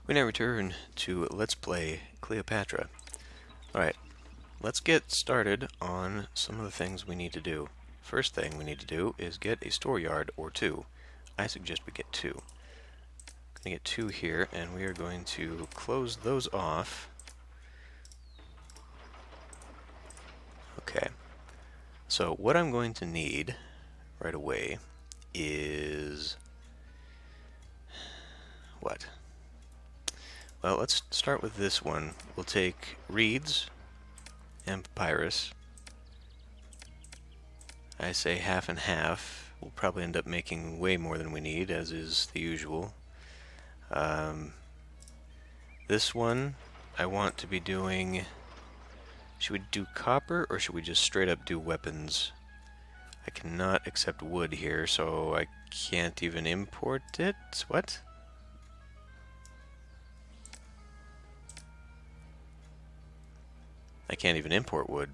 We now return to Let's Play Cleopatra. Alright, let's get started on some of the things we need to do. First thing we need to do is get a store yard or two. I suggest we get two. I'm going to get two here, and we are going to close those off. Okay, so what I'm going to need right away is... what? Well, let's start with this one. We'll take reeds and papyrus. I say half and half. We'll probably end up making way more than we need, as is the usual. This one, I want to be doing... should we do copper, or should we just straight up do weapons? I cannot accept wood here, so I can't even import it? What? I can't even import wood.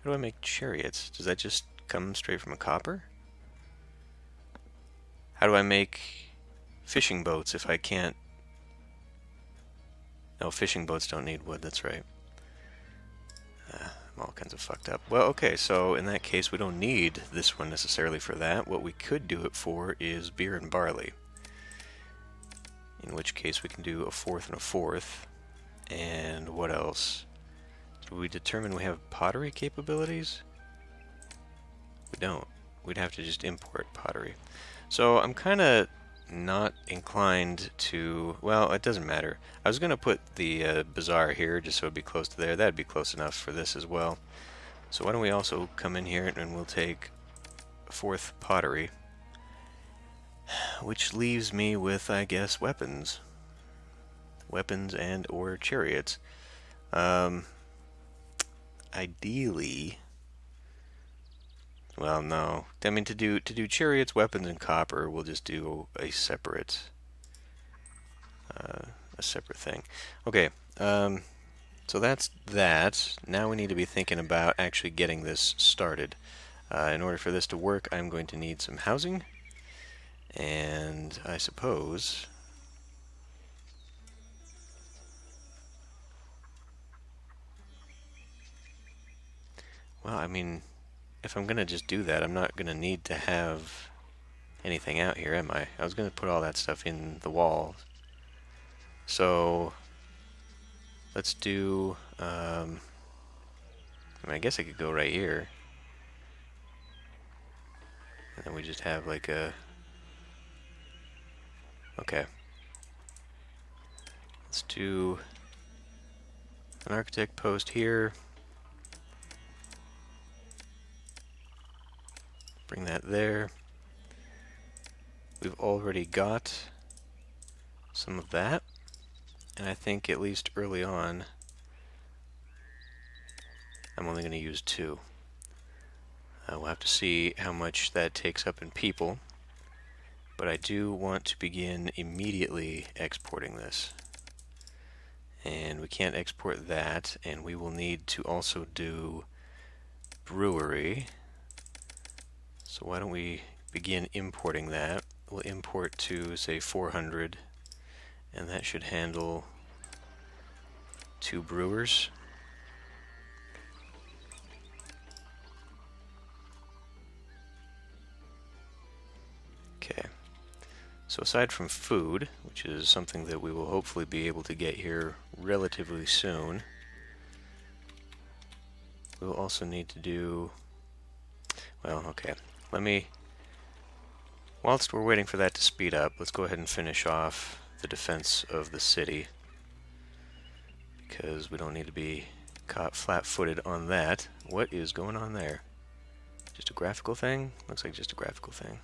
How do I make chariots? Does that just come straight from a copper? How do I make fishing boats if I can't... No, fishing boats don't need wood, that's right. I'm all kinds of fucked up. Well, okay, so in that case we don't need this one necessarily for that. What we could do it for is beer and barley. In which case we can do a fourth and a fourth. And what else? Did we determine we have pottery capabilities? We don't. We'd have to just import pottery. So I'm kind of not inclined to... well, it doesn't matter. I was going to put the bazaar here just so it'd be close to there. That'd be close enough for this as well. So why don't we also come in here and we'll take a fourth pottery. Which leaves me with, I guess, weapons. Weapons and or chariots. Ideally... well, no. I mean, to do chariots, weapons, and copper, we'll just do a separate thing. Okay, so that's that. Now we need to be thinking about actually getting this started. In order for this to work, I'm going to need some housing, and I suppose... well, I mean... if I'm going to just do that, I'm not going to need to have anything out here, am I? I was going to put all that stuff in the wall. So, let's do... I mean, I guess I could go right here. And then we just have like a... okay. Let's do an architect post here. Bring that there. We've already got some of that, and I think at least early on I'm only going to use two. We'll have to see how much that takes up in people, but I do want to begin immediately exporting this. And we can't export that, and we will need to also do brewery. So why don't we begin importing that? We'll import to, say, 400, and that should handle 2 brewers. Okay. So aside from food, which is something that we will hopefully be able to get here relatively soon, we'll also need to do... well, okay. Let me, whilst we're waiting for that to speed up, let's go ahead and finish off the defense of the city, because we don't need to be caught flat-footed on that. What is going on there? Just a graphical thing? Looks like just a graphical thing.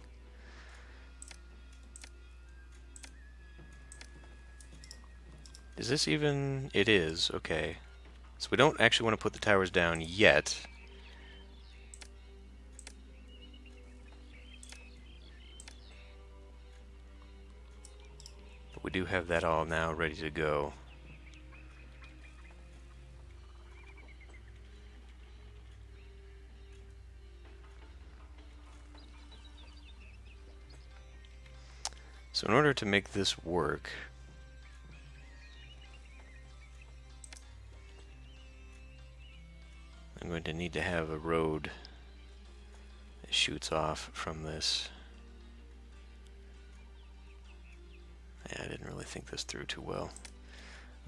Is this even... it is, okay. So we don't actually want to put the towers down yet. We do have that all now ready to go. So in order to make this work, I'm going to need to have a road that shoots off from this. Yeah, I didn't really think this through too well.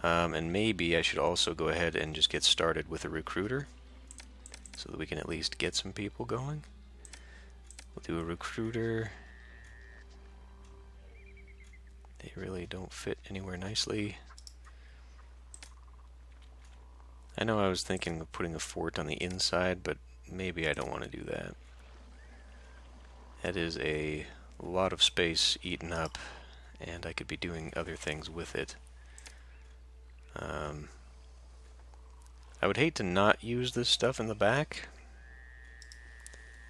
And maybe I should also go ahead and just get started with a recruiter so that we can at least get some people going. We'll do a recruiter. They really don't fit anywhere nicely. I know I was thinking of putting a fort on the inside, but maybe I don't want to do that. That is a lot of space eaten up, and I could be doing other things with it. I would hate to not use this stuff in the back,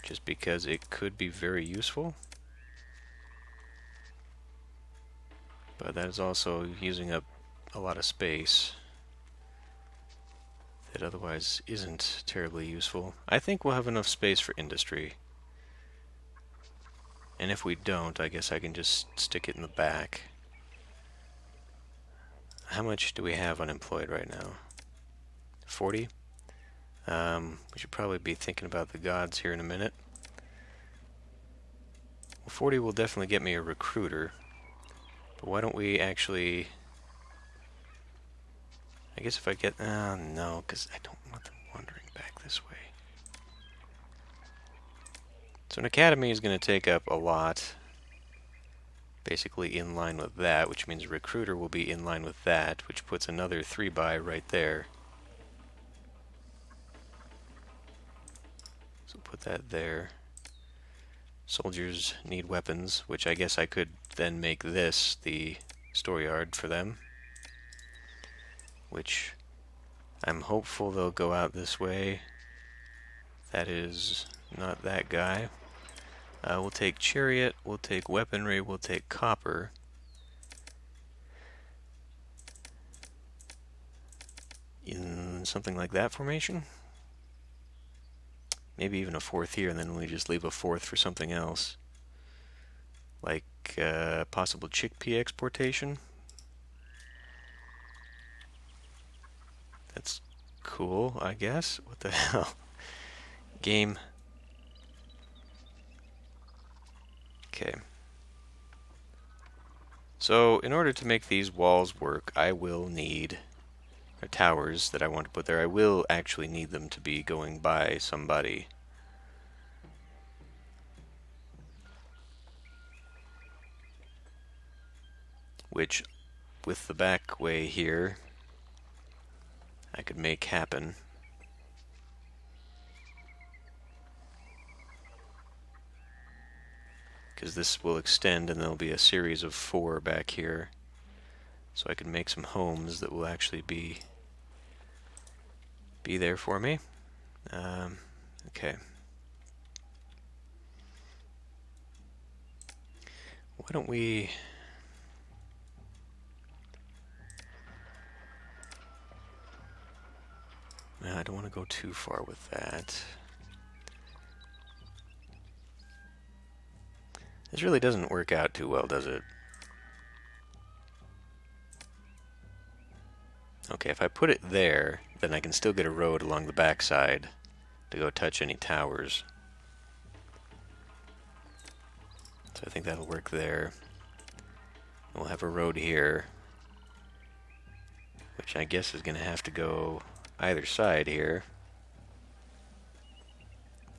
just because it could be very useful. But that is also using up a lot of space that otherwise isn't terribly useful. I think we'll have enough space for industry. And if we don't, I guess I can just stick it in the back. How much do we have unemployed right now? 40? We should probably be thinking about the gods here in a minute. Well, 40 will definitely get me a recruiter. But why don't we actually... I guess if I get... no, because I don't want them wandering back this way. So an academy is going to take up a lot. Basically in line with that, which means a recruiter will be in line with that, which puts another 3x right there. So put that there. Soldiers need weapons, which I guess I could then make this the storeyard for them. Which I'm hopeful they'll go out this way. That is not that guy. We'll take chariot, we'll take weaponry, we'll take copper. In something like that formation? Maybe even a fourth here, and then we just leave a fourth for something else. Like possible chickpea exportation. That's cool, I guess. What the hell? Game. Okay. So, in order to make these walls work, I will need, or towers that I want to put there, I will actually need them to be going by somebody. Which, with the back way here, I could make happen. Because this will extend and there'll be a series of 4 back here. So I can make some homes that will actually be there for me. Okay. Why don't we... I don't want to go too far with that. This really doesn't work out too well, does it? Okay, if I put it there, then I can still get a road along the backside to go touch any towers. So I think that'll work there. We'll have a road here, which I guess is going to have to go either side here.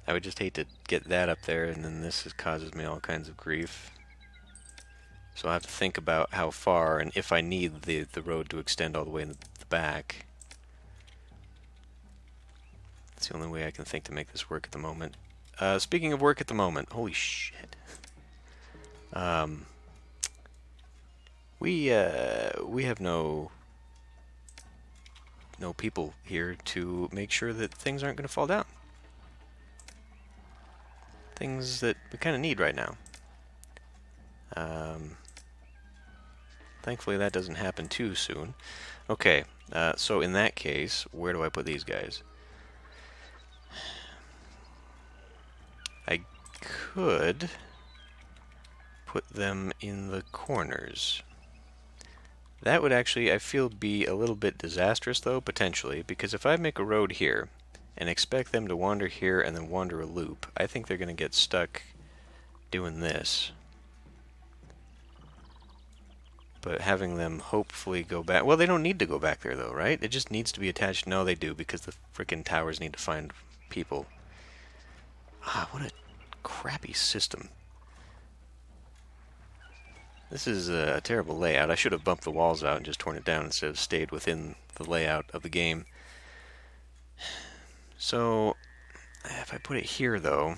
I would just hate to get that up there, and then this causes me all kinds of grief. So I'll have to think about how far, and if I need the road to extend all the way in the back. That's the only way I can think to make this work at the moment. Speaking of work at the moment, holy shit. We have no people here to make sure that things aren't going to fall down. Things that we kind of need right now. Thankfully that doesn't happen too soon. Okay, so in that case, where do I put these guys? I could put them in the corners. That would actually, I feel, be a little bit disastrous, though, potentially, because if I make a road here and expect them to wander here and then wander a loop, I think they're going to get stuck doing this. But having them hopefully go back... Well, they don't need to go back there, though, right? It just needs to be attached. No, they do, because the frickin' towers need to find people. Ah, what a crappy system. This is a terrible layout. I should have bumped the walls out and just torn it down instead of stayed within the layout of the game. So, if I put it here, though...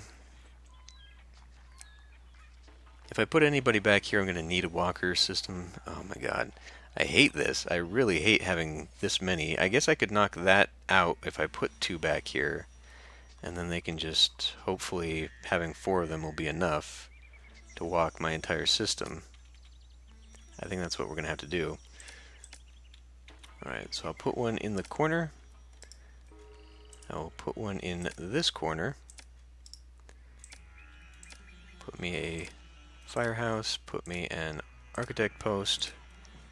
If I put anybody back here, I'm going to need a walker system. Oh my god. I hate this. I really hate having this many. I guess I could knock that out if I put 2 back here. And then they can just, hopefully, having 4 of them will be enough to walk my entire system. I think that's what we're going to have to do. Alright, so I'll put one in the corner. I'll put one in this corner. Put me a firehouse, put me an architect post.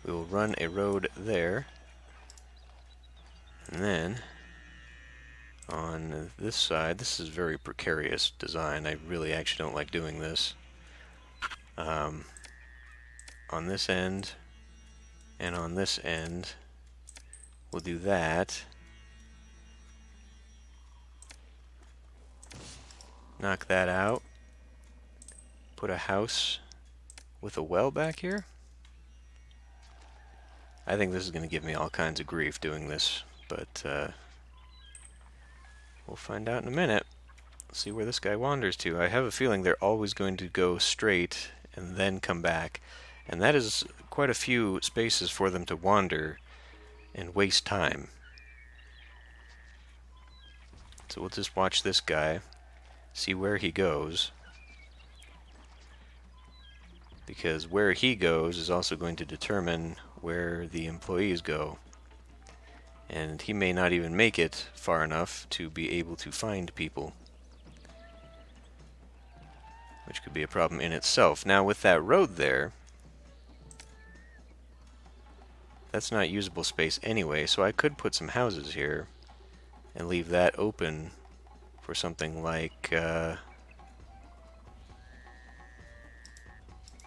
We will run a road there. And then, on this side, this is very precarious design. I really actually don't like doing this. On this end, and on this end, we'll do that. Knock that out. Put a house with a well back here. I think this is going to give me all kinds of grief doing this, but we'll find out in a minute. See where this guy wanders to. I have a feeling they're always going to go straight and then come back, and that is quite a few spaces for them to wander and waste time. So we'll just watch this guy, see where he goes. Because where he goes is also going to determine where the employees go. And he may not even make it far enough to be able to find people. Which could be a problem in itself. Now with that road there, that's not usable space anyway, so I could put some houses here and leave that open for something like...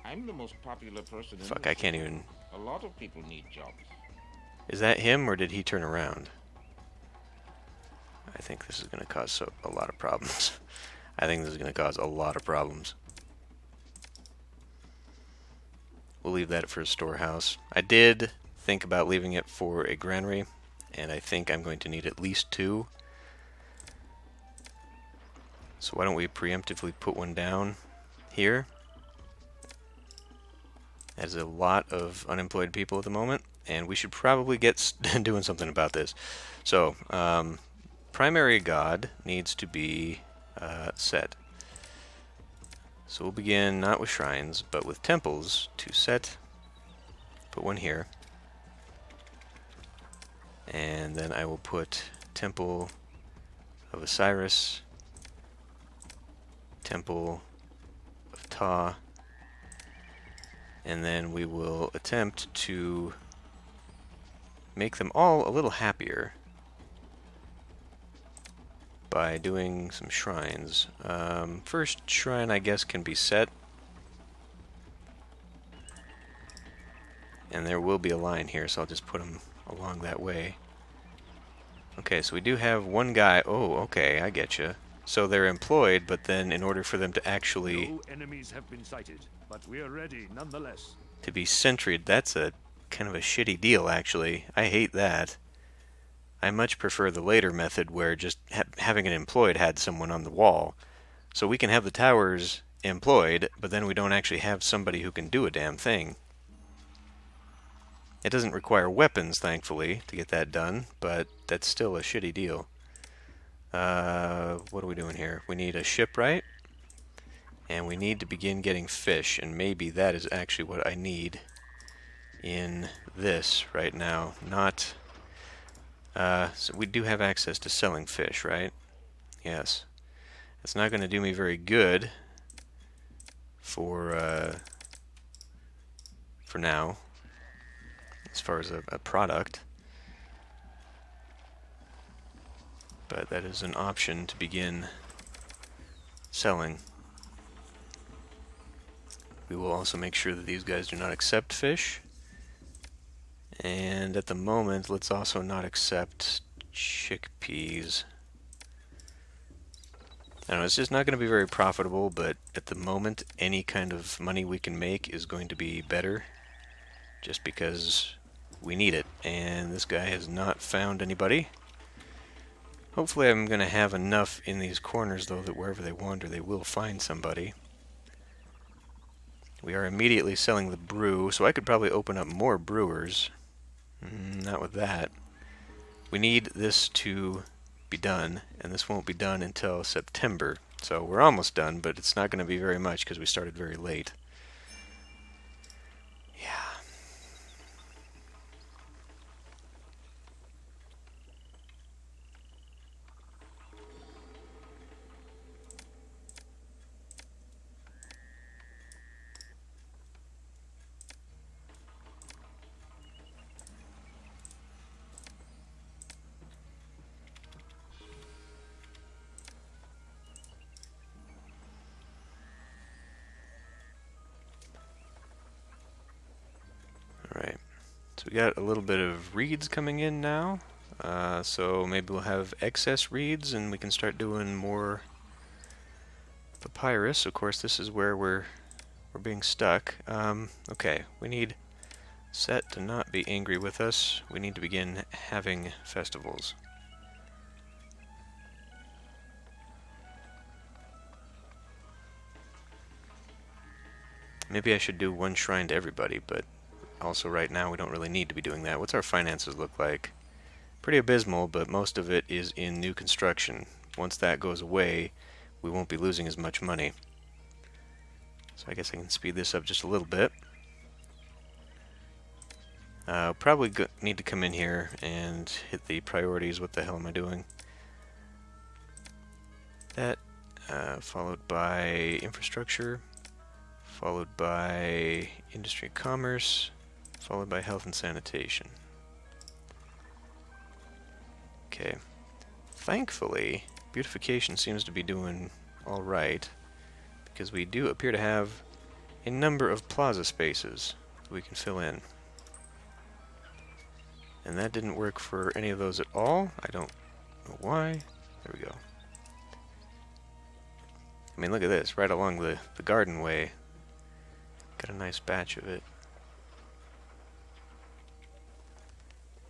I'm the most popular person in Fuck, I can't even... A lot of people need jobs. Is that him, or did he turn around? I think this is going to cause a lot of problems. I think this is going to cause a lot of problems. We'll leave that for a storehouse. I did think about leaving it for a granary, and I think I'm going to need at least 2. So why don't we preemptively put one down here? There's a lot of unemployed people at the moment, and we should probably get doing something about this. So, primary god needs to be set. So we'll begin not with shrines, but with temples to set. Put one here. And then I will put Temple of Osiris, Temple of Ptah, and then we will attempt to make them all a little happier by doing some shrines. First shrine, I guess, can be set. And there will be a line here, so I'll just put them along that way. Okay, so we do have one guy. Oh, okay, I get you. So they're employed, but then in order for them to actually... No enemies have been sighted, but we are ready nonetheless. To be sentried, that's a kind of a shitty deal, actually. I hate that. I much prefer the later method where just having it employed had someone on the wall. So we can have the towers employed, but then we don't actually have somebody who can do a damn thing. It doesn't require weapons, thankfully, to get that done, but that's still a shitty deal. What are we doing here? We need a shipwright, and we need to begin getting fish, and maybe that is actually what I need in this right now. Not... so we do have access to selling fish, right? Yes. It's not going to do me very good for for now, as far as a product. But that is an option to begin selling. We will also make sure that these guys do not accept fish. And at the moment, let's also not accept chickpeas. I don't know, it's just not going to be very profitable, but at the moment, any kind of money we can make is going to be better, just because we need it. And this guy has not found anybody. Hopefully I'm going to have enough in these corners, though, that wherever they wander, they will find somebody. We are immediately selling the brew, so I could probably open up more brewers. Not with that. We need this to be done, and this won't be done until September. So we're almost done, but it's not going to be very much because we started very late. Yeah. Alright, so we got a little bit of reeds coming in now, so maybe we'll have excess reeds and we can start doing more papyrus. Of course, this is where we're being stuck. Okay, we need Set to not be angry with us. We need to begin having festivals. Maybe I should do one shrine to everybody, but also right now we don't really need to be doing that. What's our finances look like? Pretty abysmal, but most of it is in new construction. Once that goes away, we won't be losing as much money. So I guess I can speed this up just a little bit. Probably need to come in here and hit the priorities. What the hell am I doing? That, followed by infrastructure, followed by industry and commerce, followed by health and sanitation. Okay. Thankfully, beautification seems to be doing alright, because we do appear to have a number of plaza spaces that we can fill in. And that didn't work for any of those at all. I don't know why. There we go. I mean, look at this, right along the garden way. Got a nice batch of it.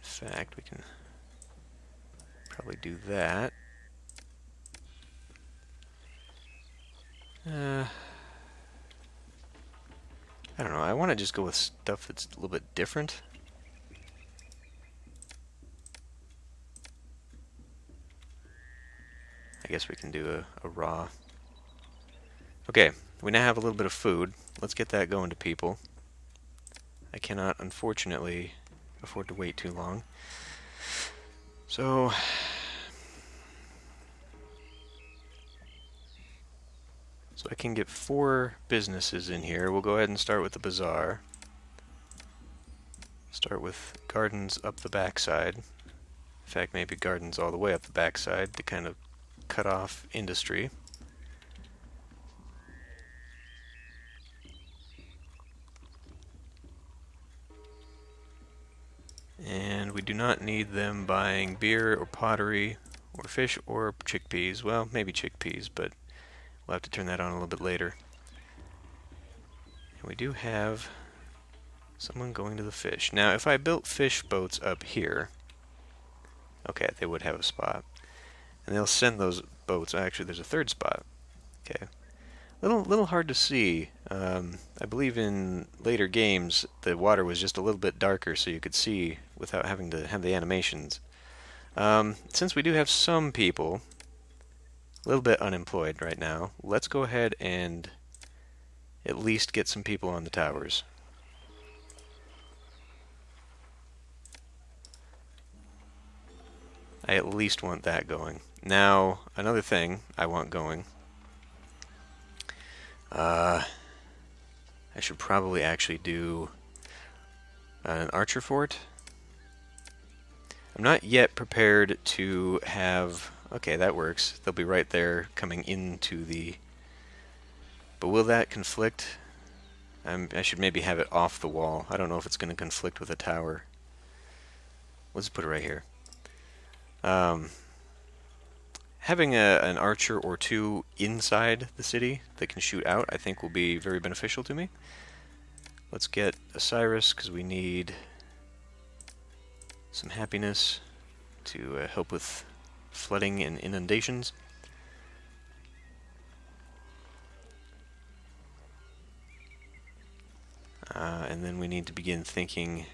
In fact, we can probably do that. I don't know, I want to just go with stuff that's a little bit different. I guess we can do a raw. Okay, we now have a little bit of food. Let's get that going to people. I cannot, unfortunately, afford to wait too long. So I can get 4 businesses in here. We'll go ahead and start with the bazaar. Start with gardens up the backside. In fact, maybe gardens all the way up the backside to kind of cut off industry. And we do not need them buying beer or pottery or fish or chickpeas. Well, maybe chickpeas, but we'll have to turn that on a little bit later. And we do have someone going to the fish. Now, if I built fish boats up here, okay, they would have a spot. And they'll send those boats. Actually, there's a third spot. Okay. Little hard to see. I believe in later games the water was just a little bit darker so you could see without having to have the animations. Since we do have some people a little bit unemployed right now, let's go ahead and at least get some people on the towers. I at least want that going. Now, another thing I want going. I should probably actually do An archer fort. I'm not yet prepared to have... Okay, that works. They'll be right there coming into the... But will that conflict? I should maybe have it off the wall. I don't know if it's going to conflict with a tower. Let's put it right here. Having an archer or two inside the city that can shoot out, I think will be very beneficial to me. Let's get Osiris, because we need some happiness to help with flooding and inundations. And then we need to begin thinking,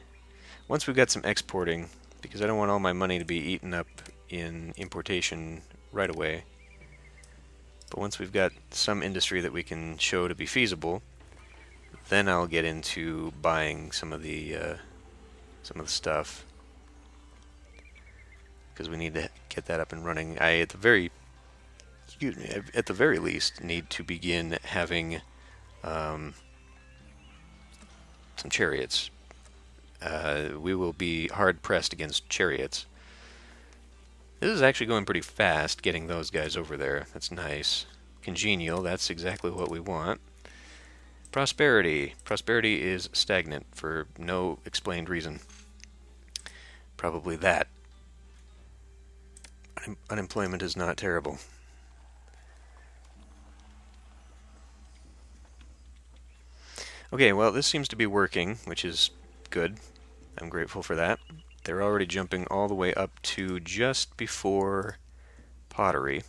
once we've got some exporting, because I don't want all my money to be eaten up in importation right away. But once we've got some industry that we can show to be feasible, then I'll get into buying some of the stuff, because we need to get that up and running. I at the very least need to begin having some chariots. We will be hard pressed against chariots. This is actually going pretty fast, getting those guys over there. That's nice. Congenial, that's exactly what we want. Prosperity. Prosperity is stagnant for no explained reason. Probably that. Unemployment is not terrible. Okay, well, this seems to be working, which is good. I'm grateful for that. They're already jumping all the way up to just before pottery.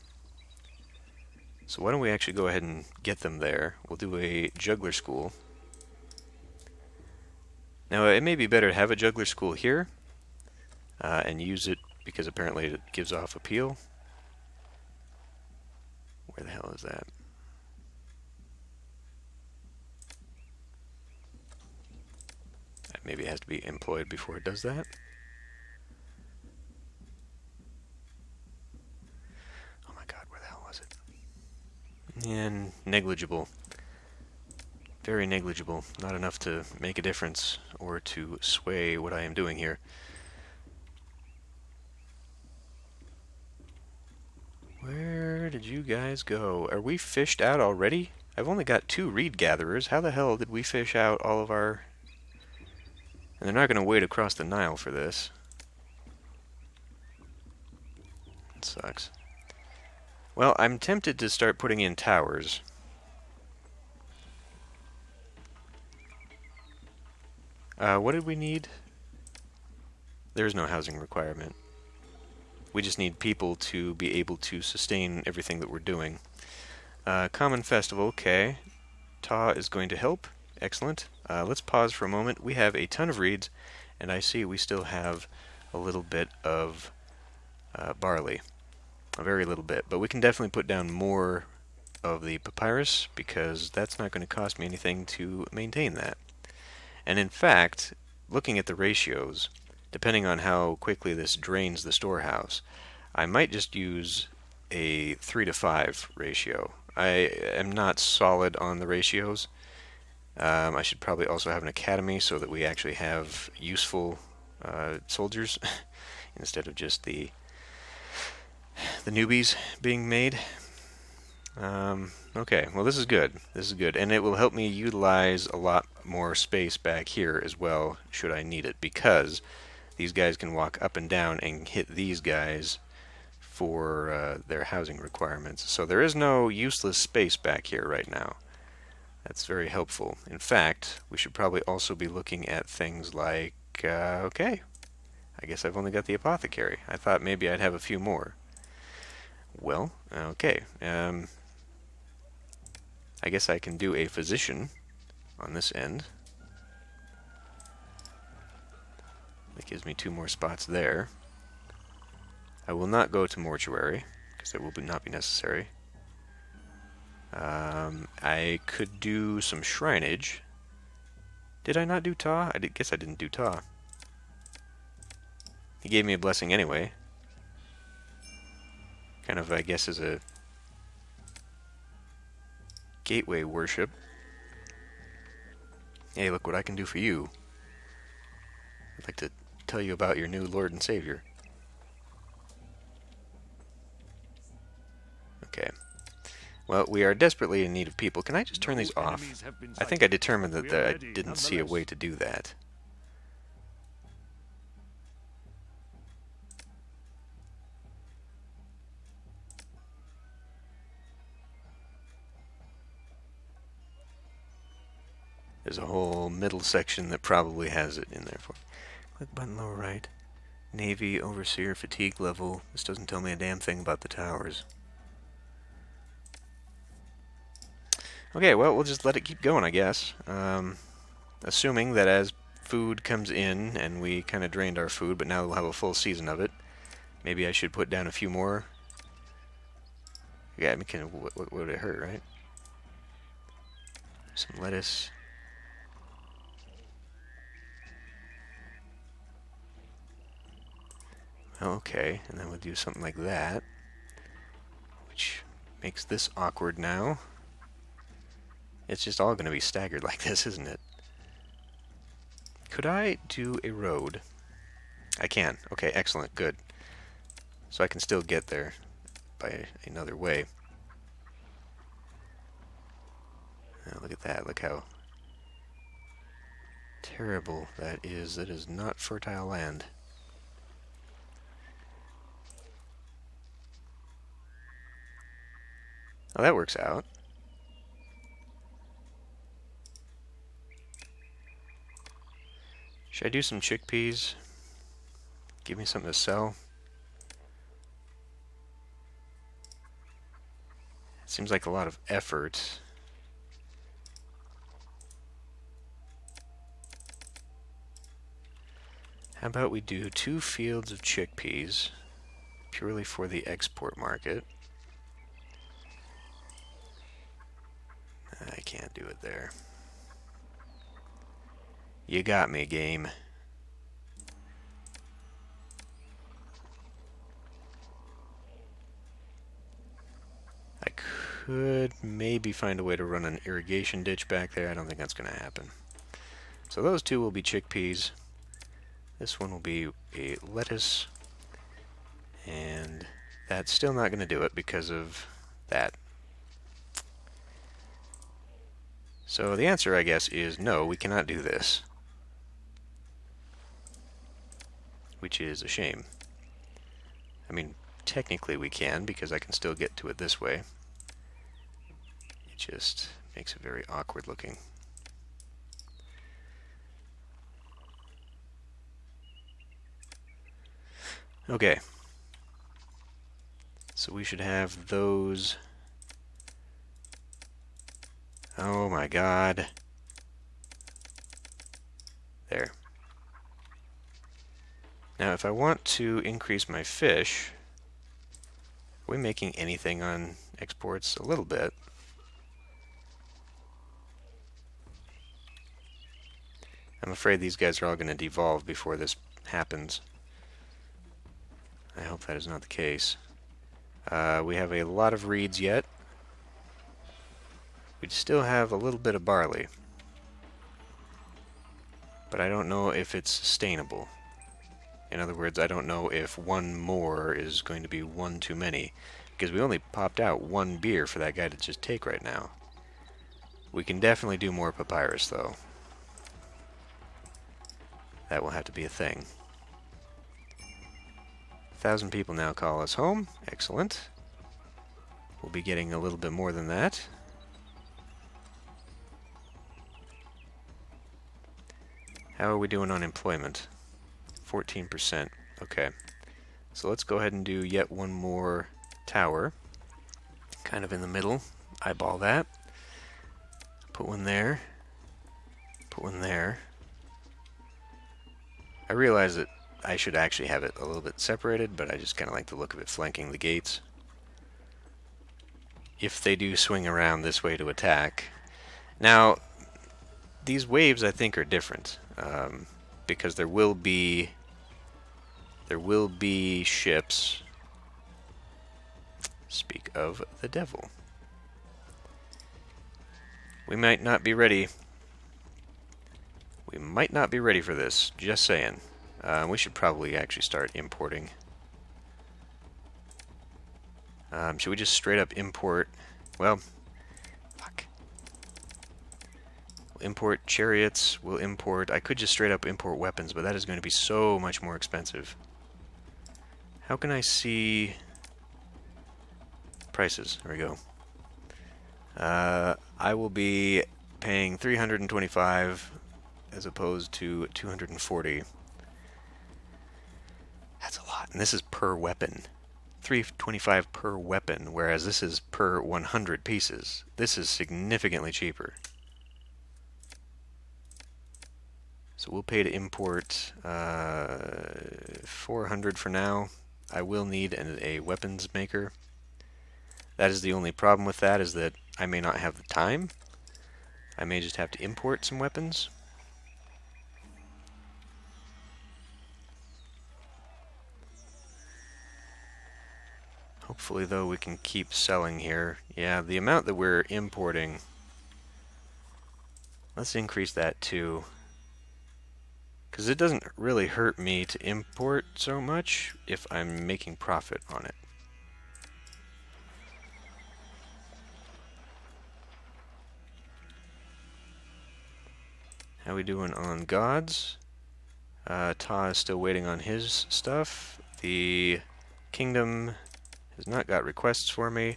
So why don't we actually go ahead and get them there. We'll do a juggler school. Now, it may be better to have a juggler school here and use it because apparently it gives off appeal. Where the hell is that? Maybe it has to be employed before it does that. Oh my god, where the hell was it? And negligible. Very negligible. Not enough to make a difference or to sway what I am doing here. Where did you guys go? Are we fished out already? I've only got 2 reed gatherers. How the hell did we fish out all of our... And they're not going to wade across the Nile for this. It sucks. Well, I'm tempted to start putting in towers. What did we need? There's no housing requirement. We just need people to be able to sustain everything that we're doing. Common festival, okay. Ta is going to help. Excellent. Let's pause for a moment. We have a ton of reeds, and I see we still have a little bit of barley. A very little bit. But we can definitely put down more of the papyrus, because that's not going to cost me anything to maintain that. And in fact, looking at the ratios, depending on how quickly this drains the storehouse, I might just use a 3-to-5 ratio. I am not solid on the ratios. I should probably also have an academy so that we actually have useful soldiers instead of just the newbies being made. Okay, well this is good. This is good, and it will help me utilize a lot more space back here as well, should I need it, because these guys can walk up and down and hit these guys for their housing requirements. So there is no useless space back here right now. That's very helpful. In fact, we should probably also be looking at things like, okay, I guess I've only got the apothecary. I thought maybe I'd have a few more. Well, okay. I guess I can do a physician on this end. That gives me 2 more spots there. I will not go to mortuary, because that will not be necessary. I could do some shrineage. Did I not do Ta? I guess I didn't do Ta. He gave me a blessing anyway. Kind of, I guess, as a gateway worship. Hey, look what I can do for you. I'd like to tell you about your new Lord and Savior. Okay. Well, we are desperately in need of people. Can I just turn these off? I think I determined that I didn't see a way to do that. There's a whole middle section that probably has it in there for me. Click button lower right. Navy, Overseer, fatigue level. This doesn't tell me a damn thing about the towers. Okay, well, we'll just let it keep going, I guess. Assuming that as food comes in, and we kind of drained our food, but now we'll have a full season of it. Maybe I should put down a few more. Yeah, I mean, what would it hurt, right? Some lettuce. Okay, and then we'll do something like that, which makes this awkward now. It's just all going to be staggered like this, isn't it? Could I do a road? I can. Okay, excellent, good. So I can still get there by another way. Oh, look at that, look how terrible that is. That is not fertile land. Oh, that works out. Should I do some chickpeas? Give me something to sell. It seems like a lot of effort. How about we do 2 fields of chickpeas, purely for the export market. I can't do it there. You got me, game. I could maybe find a way to run an irrigation ditch back there. I don't think that's going to happen. So those 2 will be chickpeas. This one will be a lettuce. And that's still not going to do it because of that. So the answer, I guess, is no, we cannot do this. Which is a shame. I mean, technically we can, because I can still get to it this way. It just makes it very awkward looking. Okay. So we should have those. Oh my god. There. Now if I want to increase my fish, are we making anything on exports? A little bit. I'm afraid these guys are all going to devolve before this happens. I hope that is not the case. We have a lot of reeds yet. We'd still have a little bit of barley. But I don't know if it's sustainable. In other words, I don't know if 1 more is going to be 1 too many. Because we only popped out 1 beer for that guy to just take right now. We can definitely do more papyrus, though. That will have to be a thing. 1,000 people now call us home. Excellent. We'll be getting a little bit more than that. How are we doing on employment? 14%. Okay. So let's go ahead and do yet 1 more tower. Kind of in the middle. Eyeball that. Put 1 there. Put 1 there. I realize that I should actually have it a little bit separated, but I just kind of like the look of it flanking the gates. If they do swing around this way to attack. Now, these waves I think are different. Because there will be ships. Speak of the devil. We might not be ready. We might not be ready for this, just saying. We should probably actually start importing. Should we just straight up import? Well, fuck. We'll import chariots. We'll import. I could just straight up import weapons, but that is going to be so much more expensive. How can I see prices? There we go. I will be paying 325 as opposed to 240. That's a lot, and this is per weapon. 325 per weapon, whereas this is per 100 pieces. This is significantly cheaper. So we'll pay to import 400 for now. I will need a weapons maker. That is the only problem with that, is that I may not have the time. I may just have to import some weapons. Hopefully, though, we can keep selling here. Yeah, the amount that we're importing, let's increase that too. Because it doesn't really hurt me to import so much if I'm making profit on it. How we doing on gods? Ta is still waiting on his stuff. The kingdom has not got requests for me.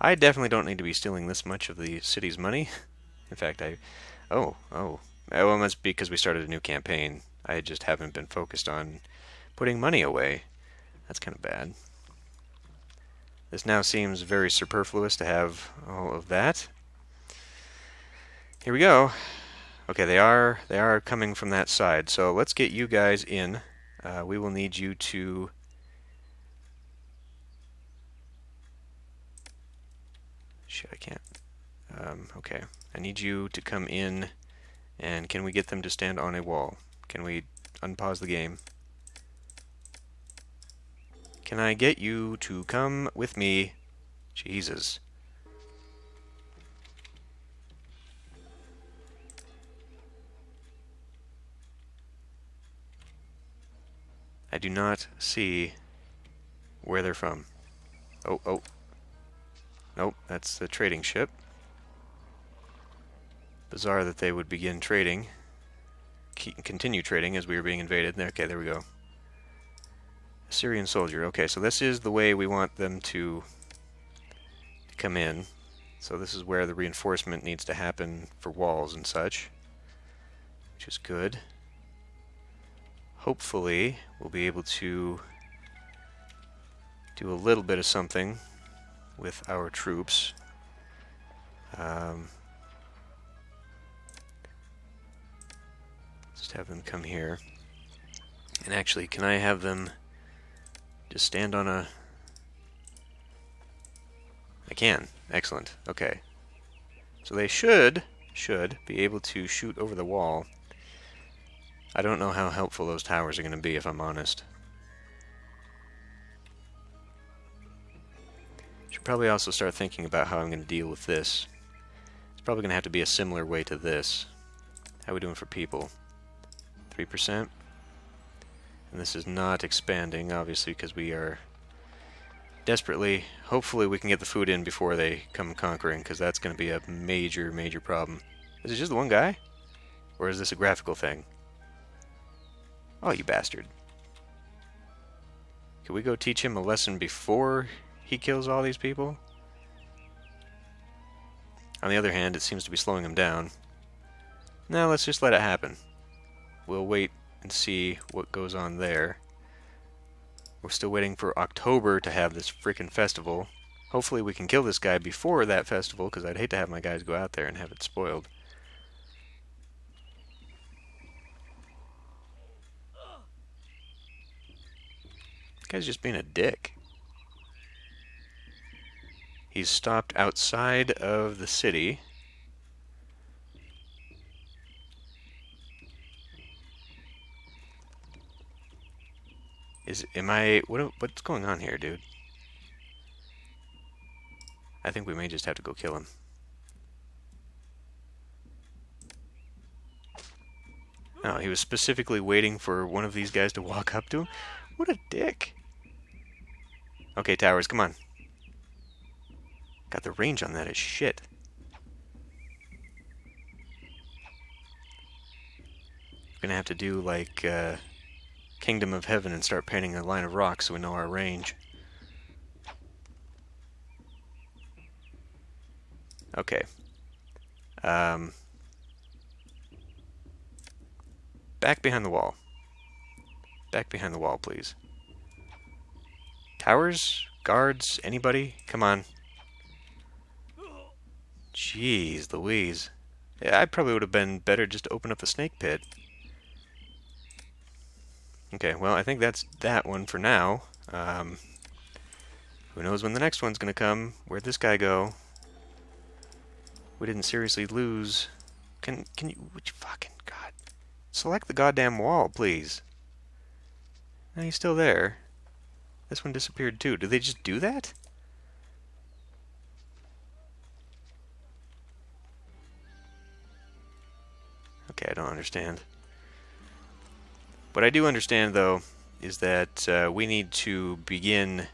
I definitely don't need to be stealing this much of the city's money. In fact, well, it must be because we started a new campaign. I just haven't been focused on putting money away. That's kind of bad. This now seems very superfluous to have all of that. Here we go. Okay, they are coming from that side. So let's get you guys in. We will need you to... Shit, I can't. Okay, I need you to come in, and can we get them to stand on a wall? Can we unpause the game? Can I get you to come with me? Jesus. I do not see where they're from. Oh. Nope, that's the trading ship. Bizarre that they would begin trading. Continue trading as we were being invaded. Okay, there we go. Assyrian soldier. Okay, so this is the way we want them to come in. So this is where the reinforcement needs to happen for walls and such, which is good. Hopefully, we'll be able to do a little bit of something with our troops. Just have them come here. And actually, can I have them just stand on a... I can. Excellent. Okay. So they should be able to shoot over the wall. I don't know how helpful those towers are going to be, if I'm honest. Should probably also start thinking about how I'm going to deal with this. It's probably going to have to be a similar way to this. How are we doing for people? 3%. And this is not expanding, obviously, because we are desperately... Hopefully we can get the food in before they come conquering, because that's going to be a major, major problem. Is it just the one guy? Or is this a graphical thing? Oh, you bastard. Can we go teach him a lesson before he kills all these people? On the other hand, it seems to be slowing him down. No, let's just let it happen. We'll wait and see what goes on there. We're still waiting for October to have this frickin' festival. Hopefully we can kill this guy before that festival, because I'd hate to have my guys go out there and have it spoiled. This guy's just being a dick. He's stopped outside of the city. What's going on here, dude? I think we may just have to go kill him. Oh, he was specifically waiting for one of these guys to walk up to him? What a dick. Okay, towers, come on. God, the range on that is shit. We're gonna have to do like Kingdom of Heaven and start painting a line of rocks so we know our range. Okay. Back behind the wall. Back behind the wall, please. Towers? Guards? Anybody? Come on. Jeez Louise. Yeah, I probably would have been better just to open up the snake pit. Okay, well, I think that's that one for now. Who knows when the next one's gonna come? Where'd this guy go? We didn't seriously lose. Can you... Would you fucking... God. Select the goddamn wall, please. No, he's still there. This one disappeared too. Did they just do that? Okay, I don't understand. What I do understand, though, is that we need to begin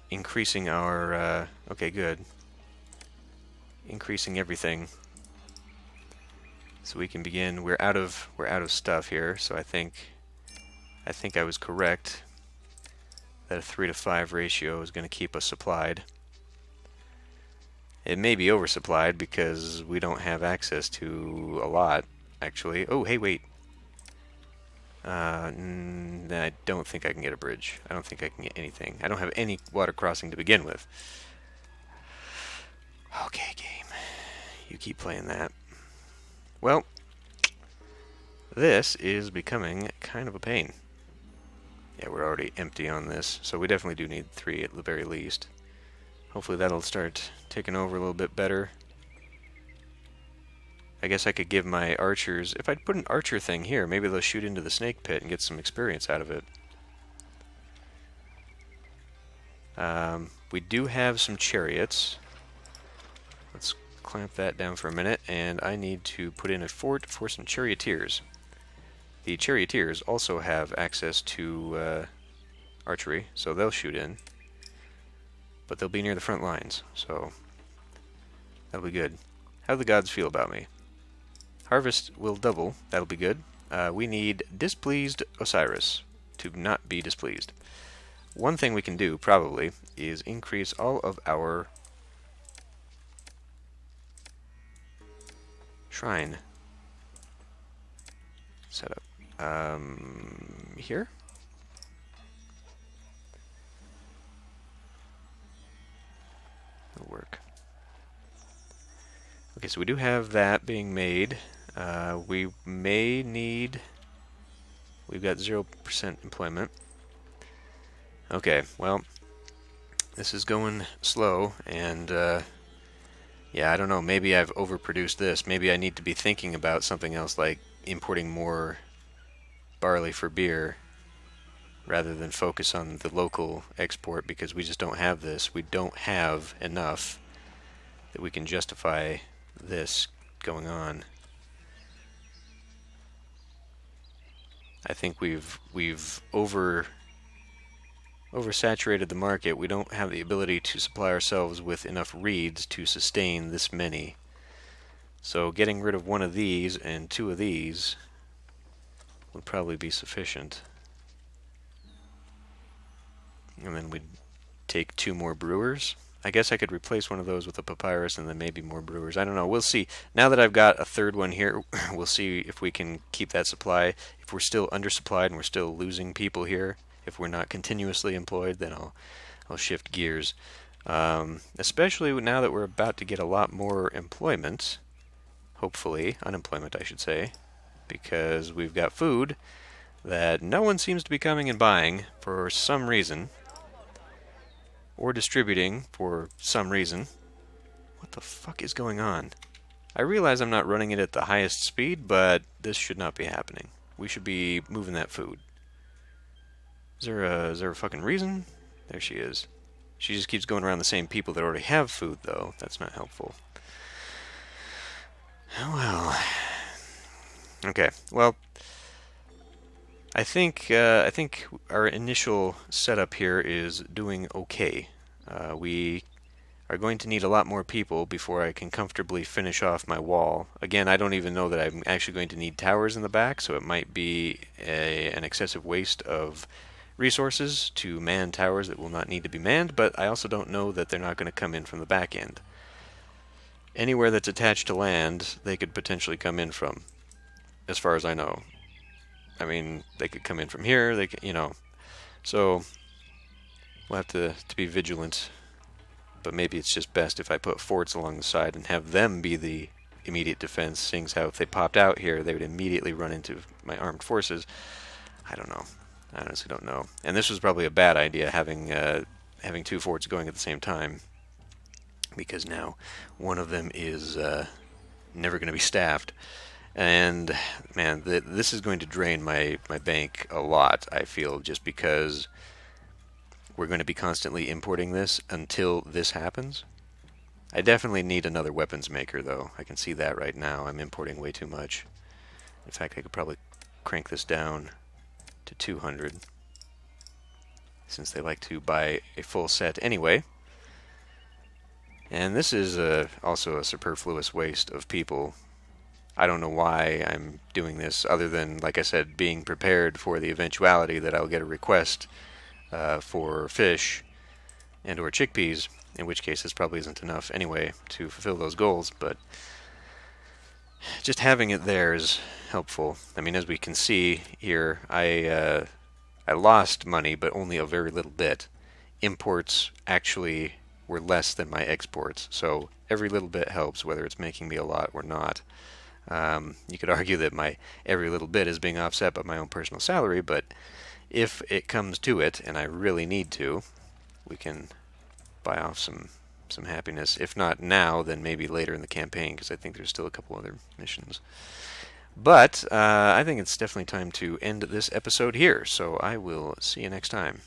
increasing our... okay, good. Increasing everything. So we can begin... We're out of stuff here, so I think I was correct that a 3 to 5 ratio is going to keep us supplied. It may be oversupplied because we don't have access to a lot, actually. Oh, hey, wait. I don't think I can get a bridge. I don't think I can get anything. I don't have any water crossing to begin with. Okay, game. You keep playing that. Well, this is becoming kind of a pain. Yeah, we're already empty on this, so we definitely do need 3 at the very least. Hopefully that'll start taking over a little bit better. I guess I could give my archers... If I'd put an archer thing here, maybe they'll shoot into the snake pit and get some experience out of it. We do have some chariots. Let's clamp that down for a minute, and I need to put in a fort for some charioteers. The charioteers also have access to archery, so they'll shoot in. But they'll be near the front lines, so that'll be good. How do the gods feel about me? Harvest will double, that'll be good. We need displeased Osiris to not be displeased. One thing we can do, probably, is increase all of our shrine setup. Here? It'll work. Okay, so we do have that being made. We may need... We've got 0% employment. Okay, well, this is going slow, and yeah, I don't know, maybe I've overproduced this. Maybe I need to be thinking about something else, like importing more barley for beer, rather than focus on the local export, because we just don't have this. We don't have enough that we can justify this going on. I think we've oversaturated the market. We don't have the ability to supply ourselves with enough reeds to sustain this many. So getting rid of one of these and 2 of these would probably be sufficient. And then we'd take 2 more brewers. I guess I could replace one of those with a papyrus and then maybe more brewers. I don't know. We'll see. Now that I've got a 3rd one here, we'll see if we can keep that supply. If we're still undersupplied and we're still losing people here, if we're not continuously employed, then I'll shift gears. Especially now that we're about to get a lot more employment. Hopefully, unemployment I should say. Because we've got food that no one seems to be coming and buying for some reason. Or distributing for some reason. What the fuck is going on? I realize I'm not running it at the highest speed, but this should not be happening. We should be moving that food. Is there a fucking reason? There she is. She just keeps going around the same people that already have food, though. That's not helpful. Oh well. Okay, well, I think our initial setup here is doing okay. We are going to need a lot more people before I can comfortably finish off my wall. Again, I don't even know that I'm actually going to need towers in the back, so it might be an excessive waste of resources to man towers that will not need to be manned, but I also don't know that they're not going to come in from the back end. Anywhere that's attached to land, they could potentially come in from, as far as I know. I mean, they could come in from here, they could, so we'll have to be vigilant, but maybe it's just best if I put forts along the side and have them be the immediate defense, seeing as how if they popped out here, they would immediately run into my armed forces. I don't know. I honestly don't know. And this was probably a bad idea, having two forts going at the same time, because now one of them is never going to be staffed. And man, this is going to drain my bank a lot, I feel, just because we're going to be constantly importing this until this happens. I definitely need another weapons maker, though. I can see that right now. I'm importing way too much. In fact, I could probably crank this down to 200, since they like to buy a full set anyway. And this is also a superfluous waste of people. I don't know why I'm doing this, other than, like I said, being prepared for the eventuality that I'll get a request for fish and or chickpeas, in which case this probably isn't enough anyway to fulfill those goals, but just having it there is helpful. I mean, as we can see here, I lost money, but only a very little bit. Imports actually were less than my exports, so every little bit helps, whether it's making me a lot or not. You could argue that my every little bit is being offset by my own personal salary, but if it comes to it, and I really need to, we can buy off some happiness. If not now, then maybe later in the campaign, because I think there's still a couple other missions. But I think it's definitely time to end this episode here, so I will see you next time.